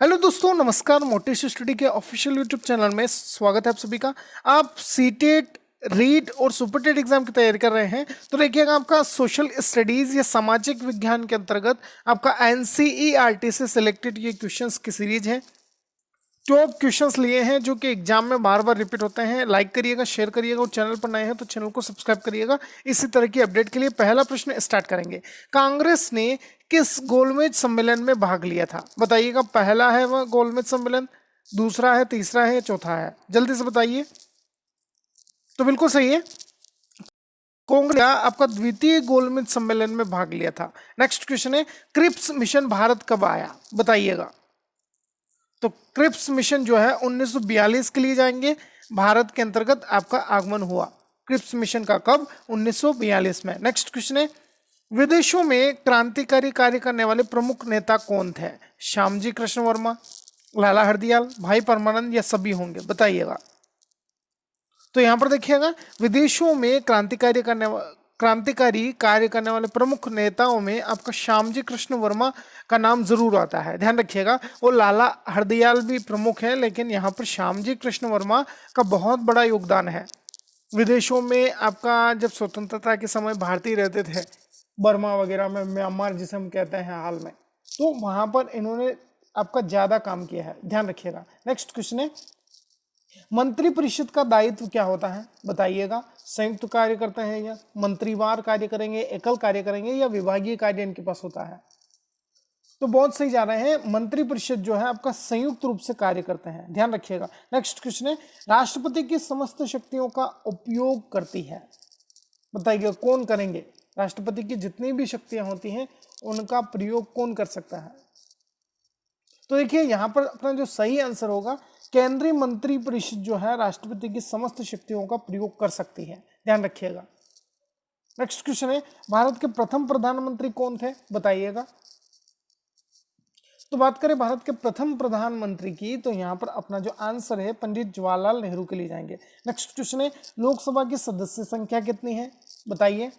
Hello दोस्तों, नमस्कार। Motivation study के ऑफिशियल यूट्यूब चैनल में स्वागत है आप सभी का। आप सीटेट, रीट और सुपरटेट एग्जाम की तैयारी कर रहे हैं तो देखिएगा, आपका सोशल स्टडीज या सामाजिक विज्ञान के अंतर्गत आपका एनसीईआरटी से सिलेक्टेड ये क्वेश्चंस की सीरीज है। टॉप क्वेश्चंस लिए हैं जो कि एग्जाम में बार बार रिपीट होते हैं। लाइक करिएगा, शेयर करिएगा और चैनल पर नए हैं तो चैनल को सब्सक्राइब करिएगा इसी तरह की अपडेट के लिए। पहला प्रश्न स्टार्ट करेंगे। कांग्रेस ने किस गोलमेज सम्मेलन में भाग लिया था? बताइएगा। पहला है वह गोलमेज सम्मेलन, दूसरा है, तीसरा है, चौथा है? जल्दी से बताइए। तो बिल्कुल सही है, कांग्रेस आपका द्वितीय गोलमेज सम्मेलन में भाग लिया था। नेक्स्ट क्वेश्चन है, क्रिप्स मिशन भारत कब आया? बताइएगा। तो क्रिप्स मिशन जो है 1942 के लिए जाएंगे, भारत के अंतर्गत आपका आगमन हुआ क्रिप्स मिशन का। कब? 1942 में। नेक्स्ट क्वेश्चन है, विदेशों में क्रांतिकारी कार्य करने वाले प्रमुख नेता कौन थे? श्यामजी कृष्ण वर्मा, लाला हरदयाल, भाई परमानंद या सभी होंगे? बताइएगा। तो यहां पर देखिएगा, विदेशों में क्रांतिकारी कार्य करने वाले प्रमुख नेताओं में आपका श्यामजी कृष्ण वर्मा का नाम जरूर आता है। ध्यान रखिएगा, वो लाला हरदयाल भी प्रमुख है, लेकिन यहाँ पर श्यामजी कृष्ण वर्मा का बहुत बड़ा योगदान है। विदेशों में आपका जब स्वतंत्रता के समय भारतीय रहते थे, बर्मा वगैरह में, म्यांमार जिसे हम कहते हैं हाल में, तो वहां पर इन्होंने आपका ज्यादा काम किया है। ध्यान रखिएगा। नेक्स्ट क्वेश्चन है, मंत्रिपरिषद का दायित्व क्या होता है? बताइएगा। संयुक्त कार्य करते हैं या मंत्रीवार कार्य करेंगे, एकल कार्य करेंगे या विभागीय कार्य इनके पास होता है? तो बहुत सही जा रहे हैं, मंत्रिपरिषद जो है आपका संयुक्त रूप से कार्य करते हैं। ध्यान रखिएगा। नेक्स्ट क्वेश्चन है, राष्ट्रपति की समस्त शक्तियों का उपयोग करती है? बताइए कौन करेंगे? राष्ट्रपति की जितनी भी शक्तियां होती हैं उनका प्रयोग कौन कर सकता है? तो देखिए, यहां पर अपना जो सही आंसर होगा, केंद्रीय मंत्रिपरिषद जो है राष्ट्रपति की समस्त शक्तियों का प्रयोग कर सकती है। ध्यान रखिएगा। नेक्स्ट क्वेश्चन है, भारत के प्रथम प्रधानमंत्री कौन थे? बताइएगा। तो बात करें भारत के प्रथम प्रधानमंत्री की, तो यहां पर अपना जो आंसर है पंडित जवाहरलाल नेहरू के लिए जाएंगे। नेक्स्ट क्वेश्चन है, लोकसभा की सदस्य संख्या कितनी है? बताइए।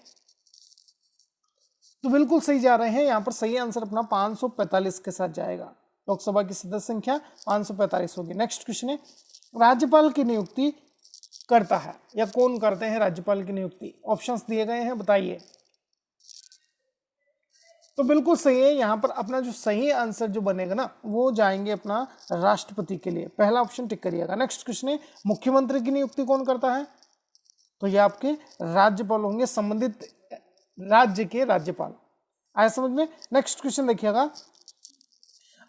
तो बिल्कुल सही जा रहे हैं, यहां पर सही आंसर अपना 545 के साथ जाएगा। लोकसभा की सदस्य संख्या 545 होगी। नेक्स्ट क्वेश्चन है, राज्यपाल की नियुक्ति करता है या कौन करते हैं राज्यपाल की नियुक्ति? ऑप्शंस दिए गए हैं, बताइए। तो बिल्कुल सही है, यहां पर अपना जो सही आंसर जो बनेगा ना, वो जाएंगे अपना राष्ट्रपति के लिए। पहला ऑप्शन टिक करिएगा। नेक्स्ट क्वेश्चन है, मुख्यमंत्री की नियुक्ति कौन करता है? तो ये आपके राज्यपाल होंगे, संबंधित राज्य के राज्यपाल। आया समझ में? नेक्स्ट क्वेश्चन देखिएगा,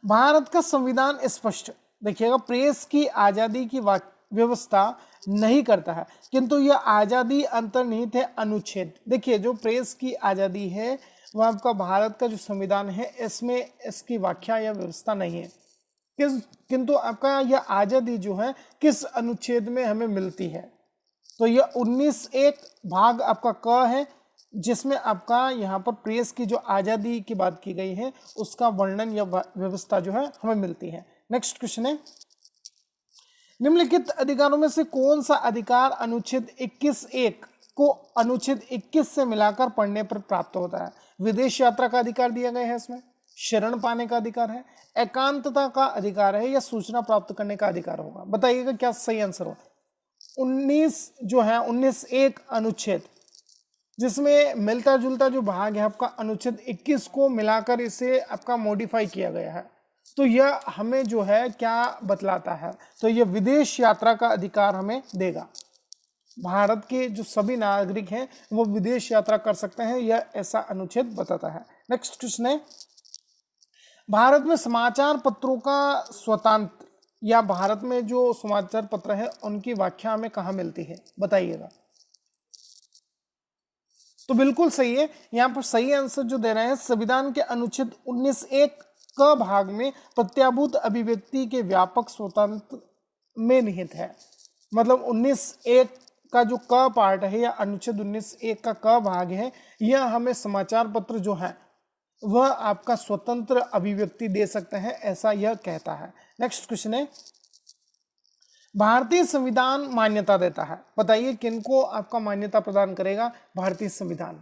भारत का संविधान स्पष्ट, देखिएगा, प्रेस की आजादी की व्यवस्था नहीं करता है, किंतु यह आजादी अंतर्निहित है अनुच्छेद। देखिए, जो प्रेस की आजादी है वह आपका भारत का जो संविधान है इसमें इसकी व्याख्या या व्यवस्था नहीं है। किंतु आपका यह आजादी जो है किस अनुच्छेद में हमें मिलती है? तो यह 19(1) भाग आपका क है, जिसमें आपका यहाँ पर प्रेस की जो आजादी की बात की गई है उसका वर्णन या व्यवस्था जो है हमें मिलती है। नेक्स्ट क्वेश्चन है, निम्नलिखित अधिकारों में से कौन सा अधिकार अनुच्छेद 21(1) को अनुच्छेद 21 से मिलाकर पढ़ने पर प्राप्त होता है? विदेश यात्रा का अधिकार दिया गया है इसमें, शरण पाने का अधिकार है, एकांतता का अधिकार है या सूचना प्राप्त करने का अधिकार होगा? बताइएगा क्या सही आंसर हो। 19 जो है 19(1) अनुच्छेद, जिसमें मिलता जुलता जो भाग है आपका अनुच्छेद 21 को मिलाकर इसे आपका मॉडिफाई किया गया है। तो यह हमें जो है क्या बतलाता है? तो यह विदेश यात्रा का अधिकार हमें देगा। भारत के जो सभी नागरिक हैं वो विदेश यात्रा कर सकते हैं, यह ऐसा अनुच्छेद बताता है। नेक्स्ट क्वेश्चन है, भारत में समाचार पत्रों का स्वतंत्र या भारत में जो समाचार पत्र है उनकी व्याख्या हमें कहाँ मिलती है? बताइएगा। तो बिल्कुल सही है, यहां पर सही आंसर जो दे रहे हैं, संविधान के अनुच्छेद 19(1) क भाग में प्रत्याभूत अभिव्यक्ति के व्यापक स्वतंत्र में निहित है। मतलब 19(1) का जो क पार्ट है या अनुच्छेद 19(1) का क भाग है, यह हमें समाचार पत्र जो है वह आपका स्वतंत्र अभिव्यक्ति दे सकते हैं, ऐसा यह कहता है। नेक्स्ट क्वेश्चन है, भारतीय संविधान मान्यता देता है? बताइए किनको आपका मान्यता प्रदान करेगा भारतीय संविधान?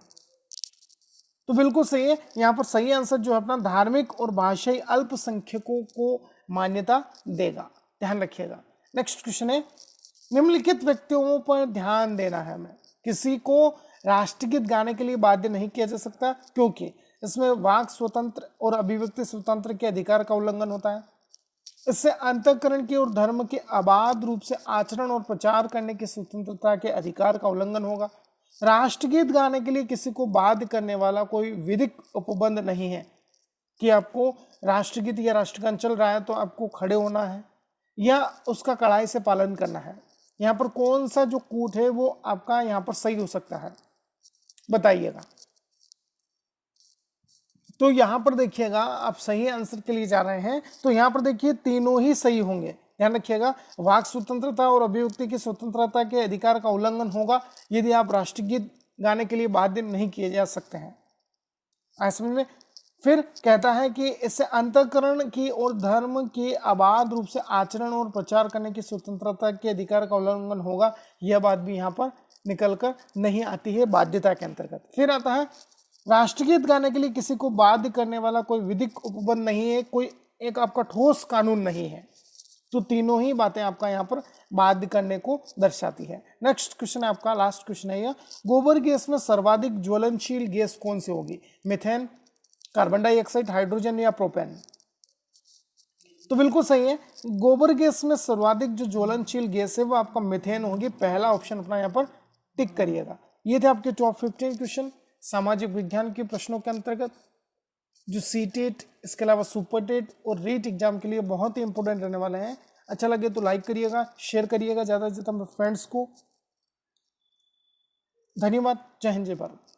तो बिल्कुल सही है, यहाँ पर सही आंसर जो है अपना धार्मिक और भाषाई अल्पसंख्यकों को मान्यता देगा, ध्यान रखिएगा। नेक्स्ट क्वेश्चन है, निम्नलिखित व्यक्तियों पर ध्यान देना है हमें। किसी को राष्ट्रगीत गाने के लिए बाध्य नहीं किया जा सकता क्योंकि इसमें वाक स्वतंत्र और अभिव्यक्ति स्वतंत्र के अधिकार का उल्लंघन होता है। इससे अंतःकरण की और धर्म के अबाध रूप से आचरण और प्रचार करने की स्वतंत्रता के अधिकार का उल्लंघन होगा। राष्ट्रगीत गाने के लिए किसी को बाध्य करने वाला कोई विधिक उपबंध नहीं है कि आपको राष्ट्रगीत या राष्ट्रगान चल रहा है तो आपको खड़े होना है या उसका कड़ाई से पालन करना है। यहाँ पर कौन सा जो कूट है वो आपका यहाँ पर सही हो सकता है, बताइएगा। तो यहाँ पर देखिएगा, आप सही आंसर के लिए जा रहे हैं तो यहाँ पर देखिए तीनों ही सही होंगे। ध्यान रखिएगा, वाक स्वतंत्रता और अभिव्यक्ति की स्वतंत्रता के अधिकार का उल्लंघन होगा यदि आप राष्ट्रगीत गाने के लिए बाध्य नहीं किए जा सकते हैं। समझ में। फिर कहता है कि इससे अंतःकरण की और धर्म के अबाध रूप से आचरण और प्रचार करने की स्वतंत्रता के अधिकार का उल्लंघन होगा। यह बात भी यहाँ पर निकल कर नहीं आती है बाध्यता के अंतर्गत। फिर आता है, राष्ट्रगीत गाने के लिए किसी को बाध्य करने वाला कोई विधिक उपबंध नहीं है, कोई एक आपका ठोस कानून नहीं है। तो तीनों ही बातें आपका यहाँ पर बाध्य करने को दर्शाती है। नेक्स्ट क्वेश्चन है आपका, लास्ट क्वेश्चन है यह, गोबर गैस में सर्वाधिक ज्वलनशील गैस कौन सी होगी? मीथेन, कार्बन डाइऑक्साइड, हाइड्रोजन या प्रोपेन? तो बिल्कुल सही है, गोबर गैस में सर्वाधिक जो ज्वलनशील गैस है वो आपका मीथेन होगी। पहला ऑप्शन अपना यहाँ पर टिक करिएगा। ये थे आपके टॉप 15 क्वेश्चन सामाजिक विज्ञान के प्रश्नों के अंतर्गत, जो सीटेट, इसके अलावा सुपरटेट और रीट एग्जाम के लिए बहुत ही इंपॉर्टेंट रहने वाले हैं। अच्छा लगे तो लाइक करिएगा, शेयर करिएगा ज़्यादा से ज़्यादा अपने फ्रेंड्स को। धन्यवाद। जय हिंद, जय भारत।